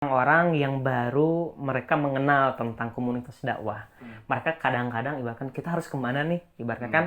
Orang yang baru mereka mengenal tentang komunitas dakwah. Mereka kadang-kadang ibaratkan kita harus kemana nih? Ibaratnya kan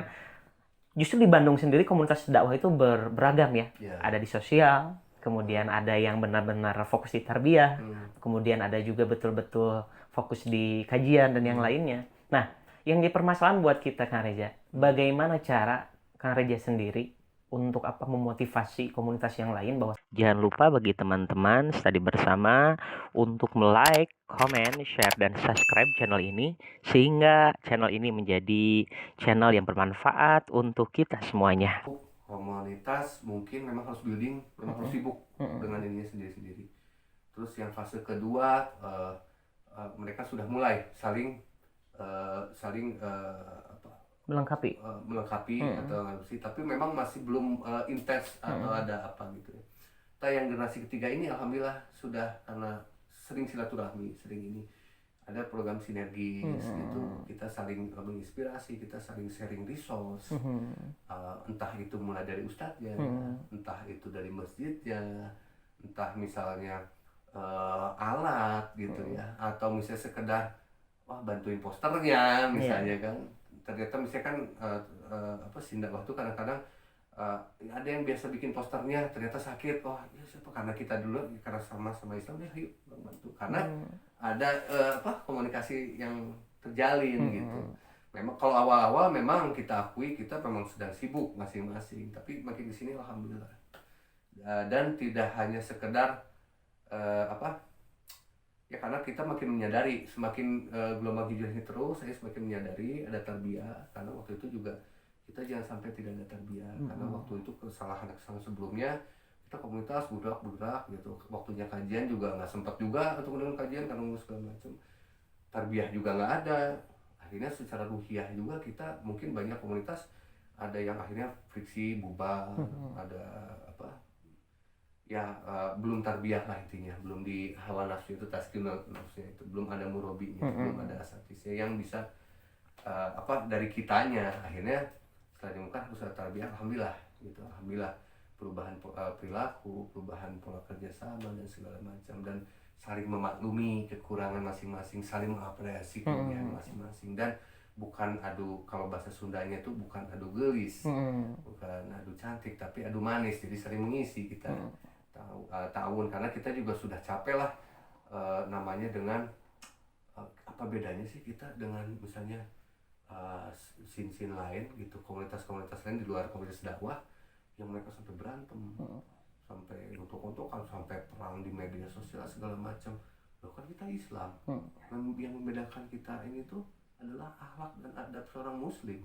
justru di Bandung sendiri komunitas dakwah itu beragam ya. Ada di sosial, kemudian ada yang benar-benar fokus di tarbiyah, kemudian ada juga betul-betul fokus di kajian dan yang lainnya. Nah, yang dipermasalahan buat kita Kang Reza, bagaimana cara Kang Reza sendiri untuk memotivasi komunitas yang lain bahwa jangan lupa bagi teman-teman study bersama untuk like, comment, share dan subscribe channel ini sehingga channel ini menjadi channel yang bermanfaat untuk kita semuanya. Komunitas mungkin memang harus building, memang harus sibuk dengan ininya sendiri-sendiri. Terus yang fase kedua, mereka sudah mulai saling Melengkapi. melengkapi atau sih, tapi memang masih belum intens atau ada apa gitu ya. Kita yang generasi ketiga ini alhamdulillah sudah, karena sering silaturahmi, sering ini ada program sinergis gitu, kita saling menginspirasi, kita saling sharing resource, entah itu mulai dari ustadznya, entah itu dari masjidnya, entah misalnya alat gitu ya, atau misalnya sekedar wah bantuin posternya misalnya kan. Ternyata misalnya kan sindak waktu kadang-kadang ada yang biasa bikin posternya ternyata sakit, oh ya siapa, karena kita dulu karena sama-sama Islam ya yuk bantu, karena ada komunikasi yang terjalin gitu. Memang kalau awal-awal memang kita akui kita memang sedang sibuk masing-masing, tapi makin di sini alhamdulillah. Dan tidak hanya sekedar ya, karena kita makin menyadari, semakin gelombang hijau ini terus, saya semakin menyadari ada tarbiyah, karena waktu itu juga kita jangan sampai tidak ada tarbiyah. Karena waktu itu kesalahan sebelumnya kita komunitas budak gitu, waktunya kajian juga nggak sempat juga untuk mendengar kajian karena ngurus segala macam, tarbiyah juga nggak ada. Akhirnya secara ruhiyah juga kita mungkin banyak komunitas ada yang akhirnya friksi bubar, ada apa ya, belum tarbiyah lah intinya, belum di hawa nafsu itu, taskin nafsunya itu belum ada murabinya, belum ada asatisnya yang bisa dari kitanya. Akhirnya setelah diumumkan harus ada tarbiyah, alhamdulillah gitu, alhamdulillah perubahan perilaku, perubahan pola kerjasama dan segala macam, dan saling memaklumi kekurangan masing-masing, saling mengapresiasi kelebihan masing-masing, dan bukan adu, kalau bahasa Sundanya itu bukan adu gelis, bukan adu cantik, tapi adu manis. Jadi sering mengisi kita tahun, karena kita juga sudah capek lah namanya dengan apa bedanya sih kita dengan misalnya sin-sin lain gitu, komunitas-komunitas lain di luar komunitas dakwah yang mereka sampai berantem, sampai gontok-gontokan, sampai perang di media sosial segala macam. Loh kan kita Islam, yang membedakan kita ini tuh adalah akhlak dan adab seorang muslim.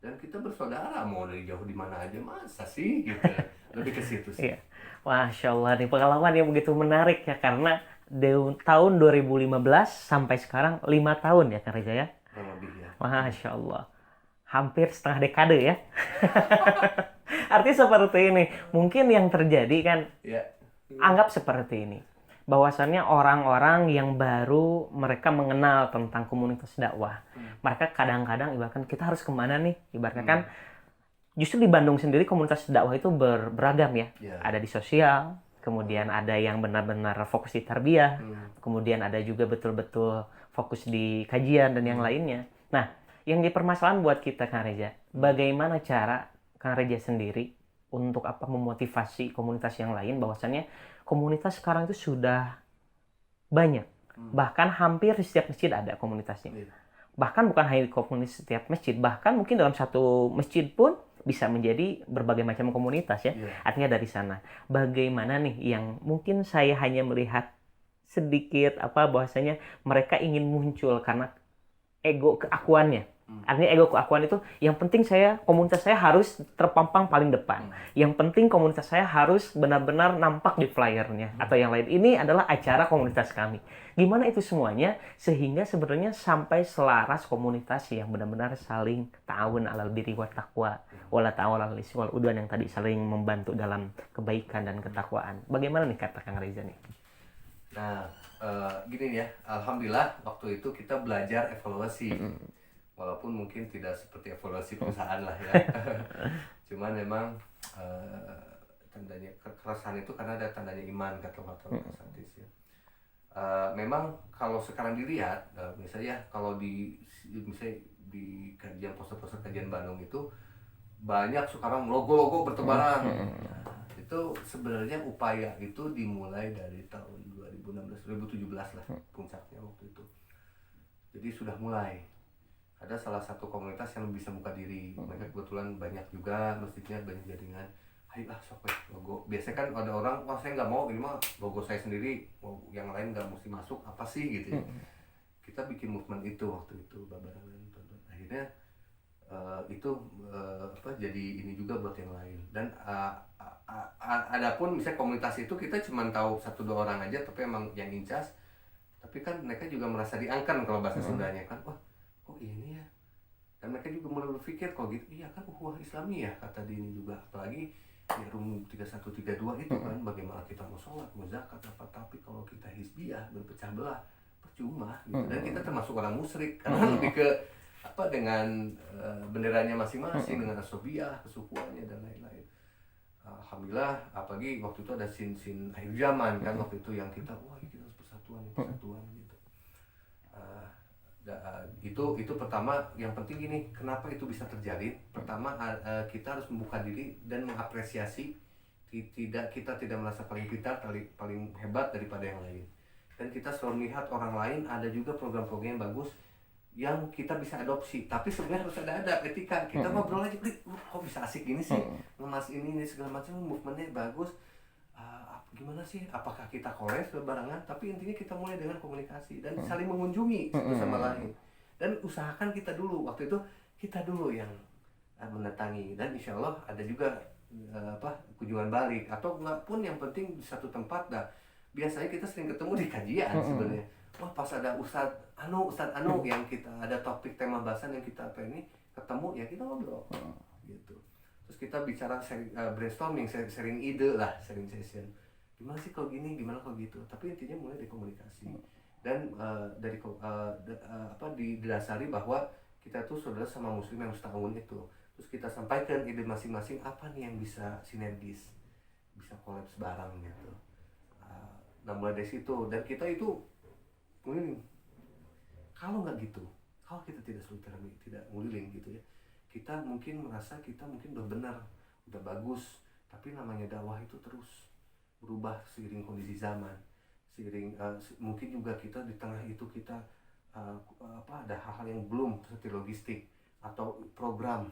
Dan kita bersaudara mau dari jauh di mana aja, masa sih gitu. Lebih ke situ sih. Masya Allah nih, pengalaman yang begitu menarik ya, karena tahun 2015 sampai sekarang 5 tahun ya Kang Reza ya. Lebih ya. Masya Allah, hampir setengah dekade ya. Artinya seperti ini, mungkin yang terjadi kan, anggap seperti ini, bahwasannya orang-orang yang baru mereka mengenal tentang komunitas dakwah. Mereka kadang-kadang ibaratkan kita harus kemana nih? Ibaratnya kan justru di Bandung sendiri komunitas dakwah itu beragam ya. Ada di sosial, kemudian ada yang benar-benar fokus di tarbiyah, kemudian ada juga betul-betul fokus di kajian dan yang lainnya. Nah, yang dipermasalahan buat kita Kang Reza, bagaimana cara Kang Reza sendiri untuk memotivasi komunitas yang lain bahwasannya komunitas sekarang itu sudah banyak. Bahkan hampir di setiap masjid ada komunitasnya. Bahkan bukan hanya di komunitas setiap masjid, bahkan mungkin dalam satu masjid pun bisa menjadi berbagai macam komunitas ya. Artinya dari sana. Bagaimana nih yang mungkin saya hanya melihat sedikit bahwasanya mereka ingin muncul karena ego keakuannya. Artinya ego keakuan itu, yang penting komunitas saya harus terpampang paling depan. Yang penting komunitas saya harus benar-benar nampak di flyernya atau yang lain. Ini adalah acara komunitas kami. Gimana itu semuanya sehingga sebenarnya sampai selaras komunitas yang benar-benar saling ta'awun 'alal birri wat taqwa wala ta'awun 'alal ismi wal udwan, yang tadi saling membantu dalam kebaikan dan ketakwaan. Bagaimana nih kata Kang Reza nih? Nah, gini ya, alhamdulillah waktu itu kita belajar evaluasi. Walaupun mungkin tidak seperti evaluasi perusahaan lah ya. Cuman memang tandanya kekerasan itu karena ada tandanya iman, kata hadis ya. memang kalau sekarang dilihat, misalnya kalau misalnya di kajian poster-poster kajian Bandung itu banyak sekarang logo-logo bertebaran. Nah, itu sebenarnya upaya itu dimulai dari tahun 2016 2017 lah puncaknya waktu itu. Jadi sudah mulai ada salah satu komunitas yang bisa buka diri. Mereka kebetulan banyak juga masjidnya, banyak jaringan. Ayolah sok logo. Biasanya kan ada orang, wah saya nggak mau, ini mah logo saya sendiri, mau yang lain nggak mesti masuk, apa sih gitu ya. Kita bikin movement itu waktu itu babarangan. Akhirnya itu jadi ini juga buat yang lain. Dan adapun misalnya komunitas itu kita cuma tahu 1-2 orang aja, tapi emang yang incas. Tapi kan mereka juga merasa diangkat kalau bahasa Sundanya kan, wah oh ini ya. Dan mereka juga mulai berpikir kalau gitu, iya kan ukhuwah Islami ya kata Dini juga. Apalagi ya Rum 3132 itu kan, bagaimana kita mau sholat, mau zakat apa, tapi kalau kita hizbiyah berpecah belah percuma gitu. Dan kita termasuk orang musyrik karena lebih ke apa dengan benderanya masing-masing, dengan asobiah, kesukuannya dan lain-lain. Alhamdulillah, apalagi waktu itu ada sin akhir zaman kan, waktu itu yang kita wah kita harus persatuan gitu. Itu pertama, yang penting gini, kenapa itu bisa terjadi? Pertama, kita harus membuka diri dan mengapresiasi, kita tidak merasa paling pintar, paling hebat daripada yang lain. Dan kita selalu melihat orang lain ada juga program-program yang bagus yang kita bisa adopsi, tapi sebenarnya harus ada etika. Kita ngobrol aja, kok bisa asik gini sih, ngemas ini segala macam, movementnya bagus. Gimana sih, apakah kita kolaps berbarengan, tapi intinya kita mulai dengan komunikasi dan saling mengunjungi satu sama lain, dan usahakan kita dulu, waktu itu kita dulu yang mendatangi, dan insya Allah ada juga kunjungan balik, atau enggak pun yang penting di satu tempat. Dah biasanya kita sering ketemu di kajian sebenarnya. Wah pas ada Ustadz Anu yang kita ada topik tema bahasan yang kita ketemu ya kita ngobrol gitu. Terus kita bicara brainstorming, sharing ide lah, sharing session. Gimana sih kalau gini, gimana kalau gitu. Tapi intinya mulai dari komunikasi dan didasari bahwa kita tuh saudara sama muslim yang setahun itu. Terus kita sampaikan ide masing-masing, apa nih yang bisa sinergis, bisa kolaps bareng gitu. Nah mulai dari situ, dan kita itu mungkin kalau nggak gitu, kalau kita tidak silaturahmi, tidak nguliling gitu ya, kita mungkin merasa kita mungkin udah benar, udah bagus, tapi namanya dakwah itu terus berubah seiring kondisi zaman, seiring mungkin juga kita di tengah itu kita ada hal-hal yang belum seperti logistik atau program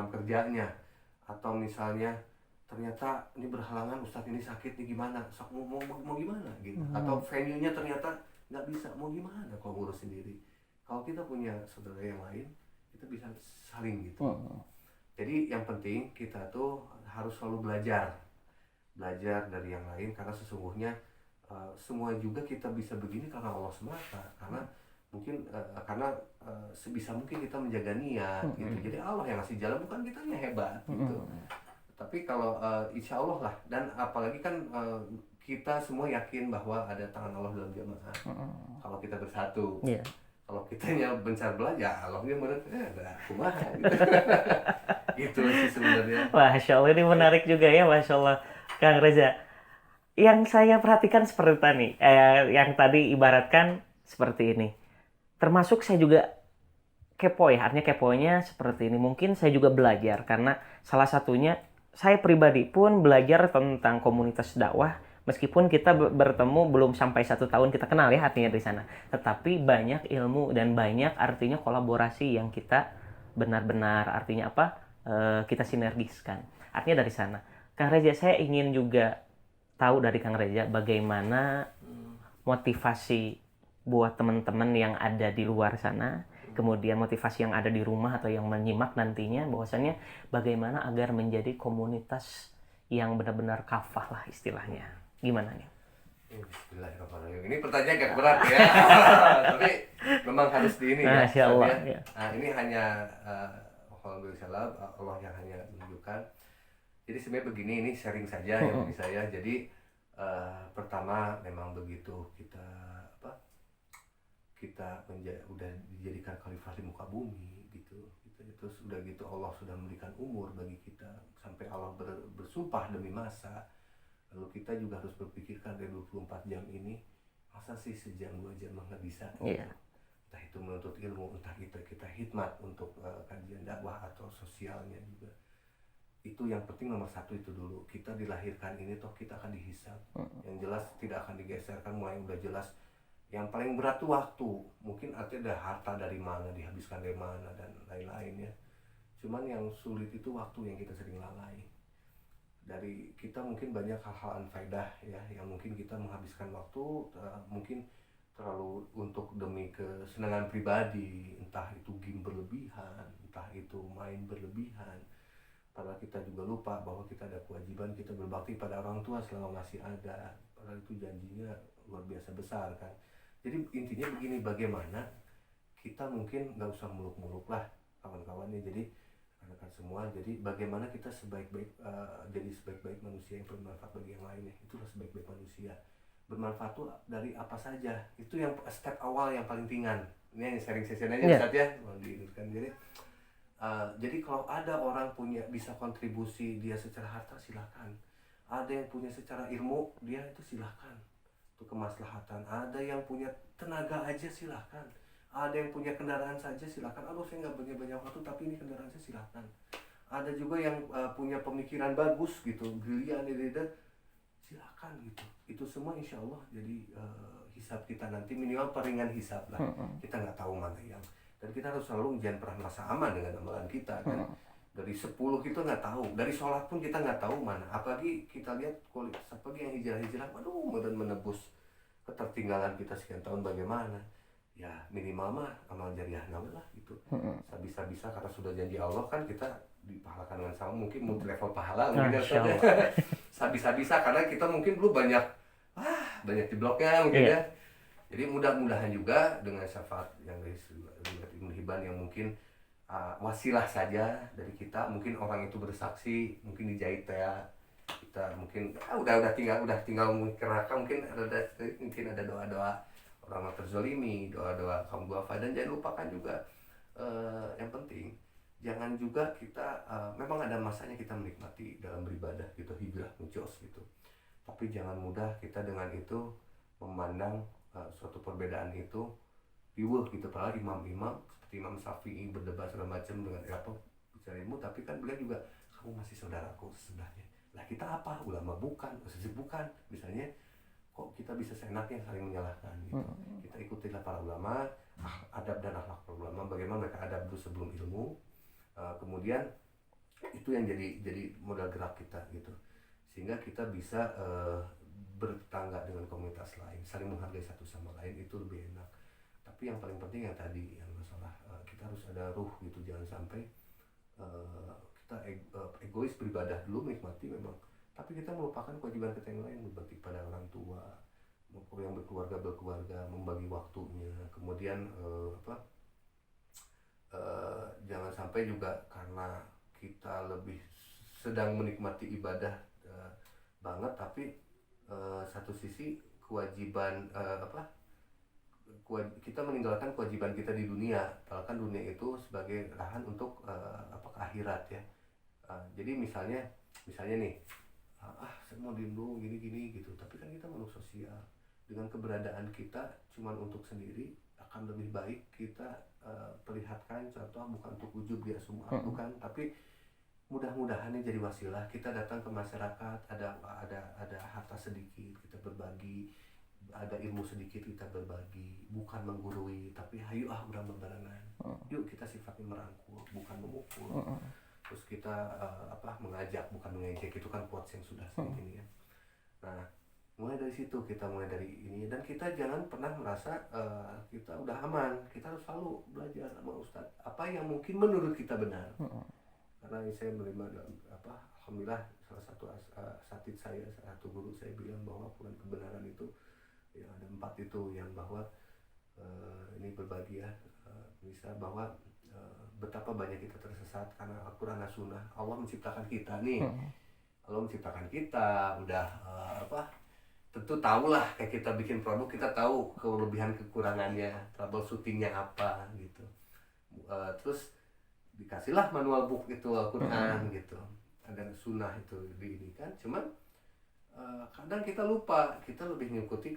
kerjanya, atau misalnya ternyata ini berhalangan, Ustadz ini sakit nih gimana, mau gimana gitu, atau venue-nya ternyata nggak bisa, mau gimana kalau ngurus sendiri. Kalau kita punya saudara yang lain, kita bisa saling gitu. Jadi yang penting kita tuh harus selalu belajar dari yang lain, karena sesungguhnya semua juga kita bisa begini karena Allah semata, karena mungkin sebisa mungkin kita menjaga niat gitu. Jadi Allah yang ngasih jalan, bukan kita yang hebat gitu. Tapi kalau insya Allah lah, dan apalagi kan kita semua yakin bahwa ada tangan Allah dalam jamaah. Kalau kita bersatu, kalau kitanya bencar belah, ya Allahnya benar, kumaha gitu. Gitu sih sebenarnya. Masya Allah, ini menarik juga ya, Masya Allah, Kang Reza. Yang saya perhatikan seperti tadi, yang tadi ibaratkan seperti ini. Termasuk saya juga kepo ya, artinya keponya seperti ini. Mungkin saya juga belajar, karena salah satunya saya pribadi pun belajar tentang komunitas dakwah. Meskipun kita bertemu belum sampai 1 tahun kita kenal ya artinya di sana. Tetapi banyak ilmu dan banyak artinya kolaborasi yang kita benar-benar artinya apa? Kita sinergiskan. Artinya dari sana. Kang Reza, saya ingin juga tahu dari Kang Reza bagaimana motivasi buat teman-teman yang ada di luar sana, kemudian motivasi yang ada di rumah atau yang menyimak nantinya, bahwasannya bagaimana agar menjadi komunitas yang benar-benar kafah lah istilahnya. Gimana nih? Bismillahirrahmanirrahim. Ini pertanyaan agak berat ya. Tapi memang harus di ini ya. Masya Allah, ya. Nah, ini hanya alhamdulillah Allah yang hanya menunjukkan. Jadi sebenarnya begini, ini sharing saja ya bagi saya. Jadi pertama memang begitu kita udah dijadikan khalifah di muka bumi gitu. Terus udah gitu Allah sudah memberikan umur bagi kita sampai Allah bersumpah demi masa. Lalu kita juga harus berpikirkan dari 24 jam ini masa sih sejam 2 jam mah nggak bisa Iya. entah itu menuntut ilmu, entah kita khidmat untuk kajian dakwah atau sosialnya juga. Itu yang penting nomor satu itu dulu, kita dilahirkan ini toh kita akan dihisab. Yang jelas tidak akan digeserkan, mulai udah jelas. Yang paling berat tuh waktu, mungkin artinya ada harta dari mana, dihabiskan dari mana dan lain-lain ya. Cuman yang sulit itu waktu yang kita sering lalai. Dari kita mungkin banyak hal-hal unfaedah ya, yang mungkin kita menghabiskan waktu mungkin terlalu untuk demi kesenangan pribadi, entah itu game berlebihan, entah itu main berlebihan. Padahal kita juga lupa bahwa kita ada kewajiban kita berbakti pada orang tua selama masih ada. Padahal itu janjinya luar biasa besar kan. Jadi intinya begini, bagaimana kita mungkin nggak usah muluk-muluk lah kawan-kawannya. Jadi rekan-rekan semua, jadi bagaimana kita jadi sebaik-baik manusia yang bermanfaat bagi yang lainnya. Itulah sebaik-baik manusia. Bermanfaat tuh dari apa saja. Itu yang step awal yang paling ringan. Ini yang sharing session aja Ustaz ya. Jadi kalau ada orang bisa kontribusi dia secara harta, silakan. Ada yang punya secara ilmu, dia itu silakan. Itu kemaslahatan. Ada yang punya tenaga aja, silakan. Ada yang punya kendaraan saja, silakan. Aduh, saya nggak punya banyak waktu, tapi ini kendaraan saya, silakan. Ada juga yang punya pemikiran bagus gitu, brilian, silakan gitu. Itu semua insya Allah jadi hisab kita nanti, minimal peringan hisab lah. Kita nggak tahu mana yang, dan kita harus selalu jangan pernah merasa aman dengan amalan kita kan. Dari 10 kita nggak tahu, dari sholat pun kita nggak tahu mana. Apalagi kita lihat kualitas, apalagi yang hijrah-hijrah, aduh, dan menebus ketertinggalan kita sekian tahun bagaimana. Ya minimal mah amal jariah lah gitu. Bisa-bisa karena sudah janji Allah kan, kita dipahalakan dengan sama, mungkin multi level pahala mungkin ya. Bisa-bisa karena kita mungkin dulu banyak di blognya mungkin ya. Jadi mudah-mudahan juga dengan syafaat yang dari Ibnu Hibban yang mungkin wasilah saja dari kita, mungkin orang itu bersaksi, mungkin dijahit ya kita mungkin udah tinggal keraka, mungkin ada doa-doa orang terzolimi, doa-doa kaum duafa, dan jangan lupakan juga yang penting jangan juga kita memang ada masanya kita menikmati dalam beribadah gitu, hijrah ngejos gitu, tapi jangan mudah kita dengan itu memandang suatu perbedaan itu riweuh gitu. Padahal imam-imam seperti Imam Syafi'i berdebat segala macam dengan bicara ilmu, tapi kan beliau juga, kamu masih saudaraku sebenarnya. Lah kita apa? Ulama bukan, bukan misalnya. Kok kita bisa seenaknya saling menyalahkan gitu. Kita ikutilah para ulama, adab dan akhlak para ulama, bagaimana mereka adab dulu sebelum ilmu. Kemudian itu yang jadi modal gerak kita gitu. Sehingga kita bisa bertetangga dengan komunitas lain, saling menghargai satu sama lain, itu lebih enak. Tapi yang paling penting yang tadi, yang masalah kita harus ada ruh gitu, jangan sampai kita egois beribadah dulu, menikmati memang, tapi kita melupakan kewajiban kita yang lain, berbakti pada orang tua, yang berkeluarga, membagi waktunya. Kemudian jangan sampai juga karena kita lebih sedang menikmati ibadah banget, tapi satu sisi kewajiban kita meninggalkan kewajiban kita di dunia. Padahal kan dunia itu sebagai lahan untuk akhirat ya. Jadi misalnya nih, saya mau dulu gini gitu, tapi kan kita makhluk sosial. Dengan keberadaan kita cuma untuk sendiri, akan lebih baik kita perlihatkan contoh, bukan untuk ujub dia semua, bukan, tapi mudah-mudahan ini jadi wasilah kita datang ke masyarakat, ada harta sedikit kita berbagi, ada ilmu sedikit kita berbagi, bukan menggurui, tapi hayu udah bebarengan. Yuk kita sifatnya merangkul, bukan memukul. Terus kita mengajak, bukan mengejek. Itu kan quotes yang sudah sering ini ya. Nah, mulai dari situ, kita mulai dari ini, dan kita jangan pernah merasa kita udah aman. Kita harus selalu belajar sama Ustadz apa yang mungkin menurut kita benar. Karena saya menerima alhamdulillah, salah satu asatidz saya, salah satu guru saya bilang bahwa kebenaran itu yang ada 4 itu, yang bahwa ini berbagi ya, bisa bahwa betapa banyak kita tersesat karena Al-Quran dan Sunnah. Allah menciptakan kita nih, Allah menciptakan kita, udah tentu tahulah, kayak kita bikin produk, kita tahu kelebihan kekurangannya, troubleshootingnya apa gitu. Terus dikasihlah manual book itu Al-Quran gitu, ada Sunnah itu di ini kan. Cuman kadang kita lupa, kita lebih mengikuti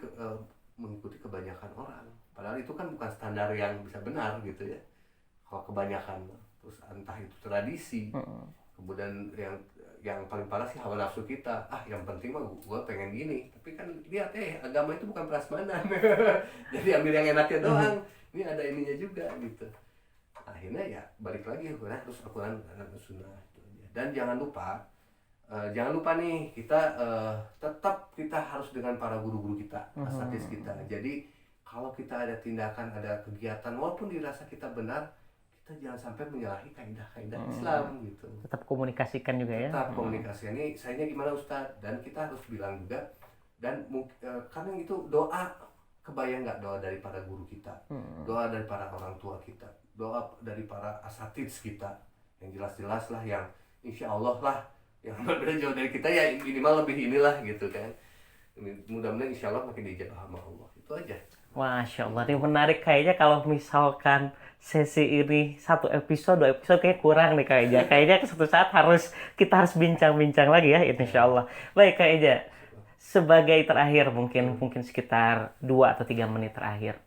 mengikuti kebanyakan orang. Padahal itu kan bukan standar yang bisa benar gitu ya. Kalau kebanyakan, terus entah itu tradisi, kemudian yang paling parah sih hawa nafsu kita. Yang penting mah gue pengen gini. Tapi kan lihat agama itu bukan prasmanan. Jadi ambil yang enaknya doang. Ini ada ininya juga gitu. Akhirnya ya balik lagi harus Al-Quran dan Sunnah itu aja. Dan jangan lupa nih kita tetap kita harus dengan para guru-guru kita, asatidz kita. Jadi kalau kita ada tindakan, ada kegiatan, walaupun dirasa kita benar, kita jangan sampai menyalahi kaidah-kaidah Islam gitu. Tetap komunikasikan juga ya. Tetap komunikasi. Ini sayanya gimana Ustaz? Dan kita harus bilang juga. Dan karena itu doa, kebayang nggak doa dari para guru kita, doa dari para orang tua kita, doa dari para asatidz kita, yang jelas-jelas lah, yang insya Allah lah, yang berbeda jauh dari kita ya minimal lebih inilah gitu kan. Mudah-mudahan insya Allah makin dijabah sama Allah. Itu aja. Masya Allah, ini menarik kayaknya. Kalau misalkan sesi ini 1 episode, 2 episode kayak kurang nih kayaknya. Kayaknya suatu saat kita harus bincang-bincang lagi ya, insya Allah. Baik Kak Eja, sebagai terakhir mungkin sekitar 2 atau 3 menit terakhir,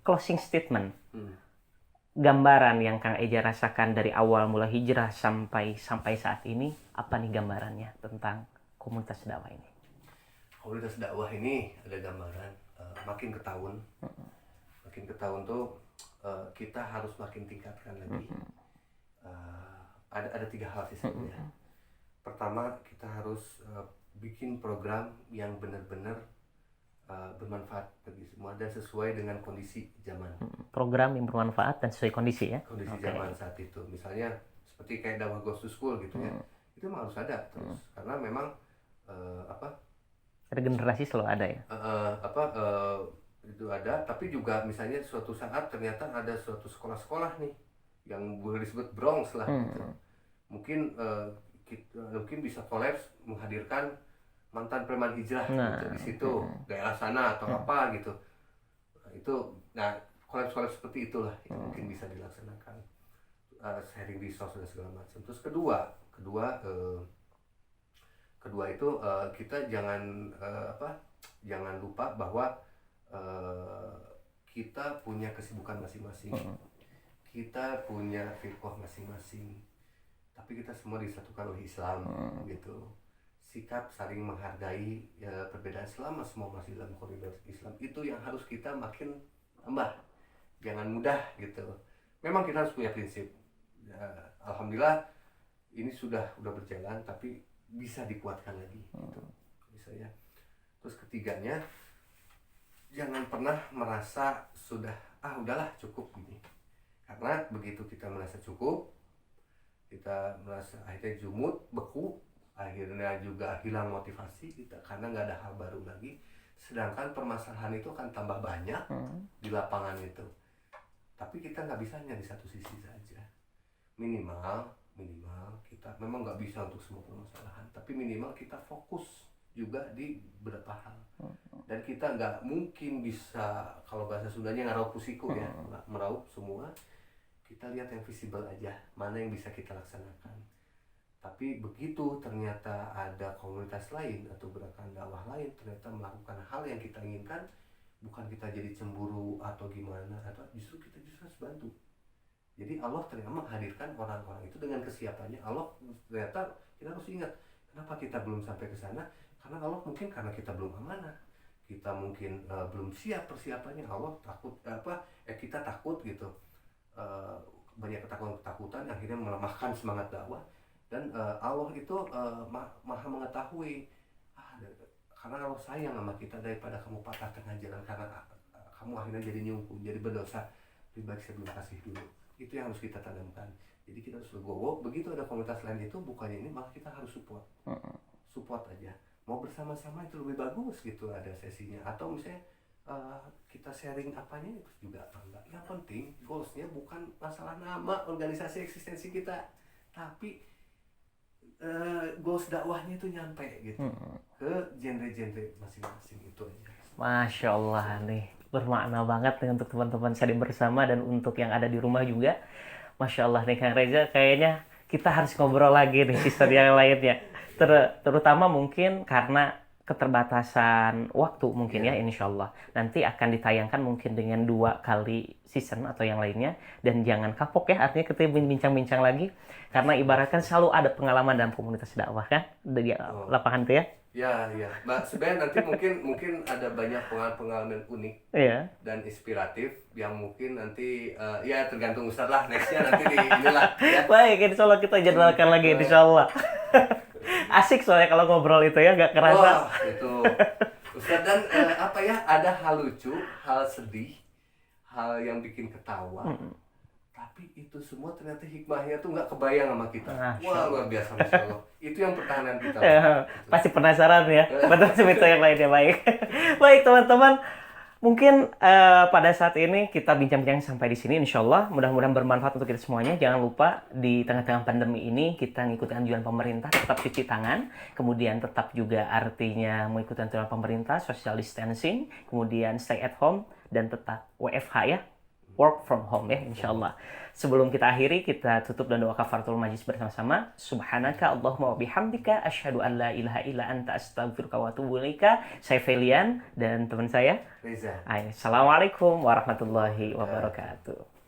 closing statement, gambaran yang Kang Eja rasakan dari awal mulai hijrah sampai saat ini, apa nih gambarannya tentang komunitas dakwah ini? Komunitas dakwah ini ada gambaran makin ke tahun tuh kita harus makin tingkatkan lagi. Ada 3 hal sih sebenarnya. Pertama, kita harus bikin program yang benar-benar bermanfaat bagi semua dan sesuai dengan kondisi zaman. Program yang bermanfaat dan sesuai kondisi ya. Kondisi zaman saat itu. Misalnya seperti kayak dakwah Goes to School gitu ya. Itu memang harus ada terus karena memang ada generasi selalu ada ya. Itu ada, tapi juga misalnya suatu saat ternyata ada suatu sekolah-sekolah nih yang boleh disebut Bronx lah gitu. Mungkin mungkin bisa kolaps menghadirkan mantan preman hijrah gitu, di situ daerah sana atau apa gitu. Nah kolaps seperti itulah yang mungkin bisa dilaksanakan, sharing resource dan segala macam. Terus kedua itu kita jangan lupa bahwa kita punya kesibukan masing-masing, kita punya firqah masing-masing, tapi kita semua disatukan oleh Islam gitu. Sikap saling menghargai perbedaan selama semua masih dalam koridor Islam, itu yang harus kita makin tambah, jangan mudah gitu. Memang kita harus punya prinsip. Alhamdulillah ini sudah berjalan, tapi bisa dikuatkan lagi gitu. Misalnya. Terus ketiganya, jangan pernah merasa sudah udahlah cukup gini. Karena begitu kita merasa cukup, kita merasa akhirnya jumud, beku, akhirnya juga hilang motivasi kita karena nggak ada hal baru lagi. Sedangkan permasalahan itu akan tambah banyak di lapangan itu. Tapi kita nggak bisa hanya di satu sisi saja. Minimal kita memang nggak bisa untuk semua permasalahan, tapi minimal kita fokus juga di beberapa hal. Dan kita nggak mungkin bisa, kalau bahasa Sundanya ngaraup pusiku ya, meraup semua. Kita lihat yang visible aja, mana yang bisa kita laksanakan. Tapi begitu ternyata ada komunitas lain atau gerakan dakwah lain ternyata melakukan hal yang kita inginkan, bukan kita jadi cemburu atau gimana, atau justru harus bantu. Jadi Allah ternyata menghadirkan orang-orang itu dengan kesiapannya. Allah ternyata kita harus ingat, kenapa kita belum sampai ke sana? Karena Allah mungkin karena kita belum amanah, kita mungkin belum siap persiapannya. Allah takut kita takut gitu, banyak ketakutan akhirnya melemahkan semangat dakwah. Dan Allah itu maha mengetahui, karena Allah sayang sama kita, daripada kamu patah tengah jalan karena kamu akhirnya jadi nyungkung, jadi berdosa, lebih baik saya belum kasih dulu. Itu yang harus kita tanamkan. Jadi kita harus legowo. Begitu ada komunitas lain itu bukannya ini, malah kita harus support aja. Mau bersama-sama itu lebih bagus gitu, ada sesinya. Atau misalnya kita sharing apanya itu juga enggak. Yang penting goalsnya bukan masalah nama organisasi eksistensi kita, tapi goals dakwahnya itu nyampe gitu ke genre-genre masing-masing. Itu aja. Masya Allah nih, bermakna banget nih untuk teman-teman sharing bersama dan untuk yang ada di rumah juga. Masya Allah nih Kang Reza, kayaknya kita harus ngobrol lagi nih season yang lainnya. Terutama mungkin karena keterbatasan waktu mungkin ya insya Allah. Nanti akan ditayangkan mungkin dengan 2 kali season atau yang lainnya. Dan jangan kapok ya, artinya kita bincang-bincang lagi. Karena ibaratkan selalu ada pengalaman dalam komunitas dakwah kan, dari lapangan itu ya. Ya, ya. Mbak, sebenarnya nanti mungkin ada banyak pengalaman unik dan inspiratif yang mungkin nanti ya tergantung Ustadz lah, nextnya nanti di inilah ya. Baik, insya Allah kita jadwalkan lagi insya Allah. Asik soalnya kalau ngobrol itu ya, gak kerasa. Oh, itu Ustadz. Dan apa ya, ada hal lucu, hal sedih, hal yang bikin ketawa. Tapi itu semua ternyata hikmahnya tuh nggak kebayang sama kita. Wah, luar biasa, Masya Allah. Itu yang pertahanan kita. Pasti penasaran ya. Betul cerita yang lainnya. Baik. Baik teman-teman. Mungkin pada saat ini kita bincang-bincang sampai di sini insya Allah. Mudah-mudahan bermanfaat untuk kita semuanya. Jangan lupa di tengah-tengah pandemi ini kita ngikuti anjuran pemerintah, tetap cuci tangan. Kemudian tetap juga artinya mengikuti anjuran pemerintah, social distancing. Kemudian stay at home dan tetap WFH ya. Work from home ya insya-Allah. Sebelum kita akhiri, kita tutup dan doa kafaratul majlis bersama-sama. Subhanaka Allahumma wa bihamdika asyhadu an la ilaha illa anta astaghfiruka wa atubu ilaika. Saya Felian dan teman saya Reza. Assalamualaikum warahmatullahi wabarakatuh.